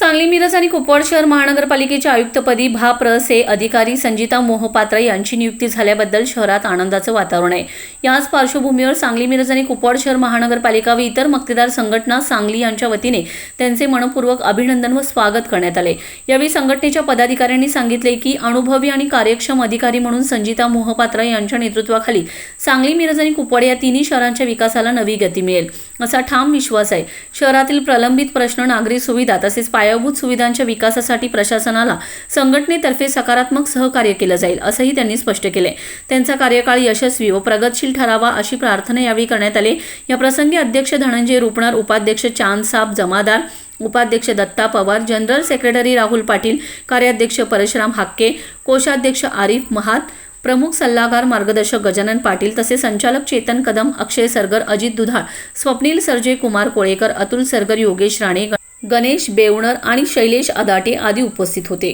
सांगली, मिरज आणि कुपवाड शहर महानगरपालिकेच्या आयुक्तपदी भा.प्र.से अधिकारी संजिता मोहपात्रा यांची नियुक्ती झाल्याबद्दल शहरात आनंदाचं वातावरण आहे। याच पार्श्वभूमीवर सांगली, मिरज आणि कुपवाड शहर महानगरपालिका व इतर मक्तेदार संघटना सांगली यांच्या वतीने त्यांचे मनपूर्वक अभिनंदन व स्वागत करण्यात आले। यावेळी संघटनेच्या पदाधिकाऱ्यांनी सांगितले की अनुभवी आणि कार्यक्षम अधिकारी म्हणून संजिता मोहपात्रा यांच्या नेतृत्वाखाली सांगली, मिरज आणि कुपवाड या तिन्ही शहरांच्या विकासाला नवी गती मिळेल असा ठाम विश्वास आहे। शहरातील प्रलंबित प्रश्न, नागरी सुविधा तसेच पायाभूत सुविधांच्या विकासासाठी प्रशासनाला संघटनेतर्फे सकारात्मक सहकार्य केले जाईल असंही त्यांनी स्पष्ट केले। त्यांचा कार्यकाळ यशस्वी व प्रगतशील ठरावा अशी प्रार्थना यावेळी करण्यात आली। या प्रसंगी अध्यक्ष धनंजय रुपणार, उपाध्यक्ष चांदसाब जमादार, उपाध्यक्ष दत्ता पवार, जनरल सेक्रेटरी राहुल पाटील, कार्याध्यक्ष परशुराम हाक्के, कोषाध्यक्ष आरिफ महात, प्रमुख सल्लागार मार्गदर्शक गजानन पाटील तसेच संचालक चेतन कदम, अक्षय सरगर, अजित दुधाळ, स्वप्नील सरजे, कुमार कोळेकर, अतुल सरगर, योगेश राणे, गणेश बेवणर आणि शैलेश अदाटे आदी उपस्थित होते।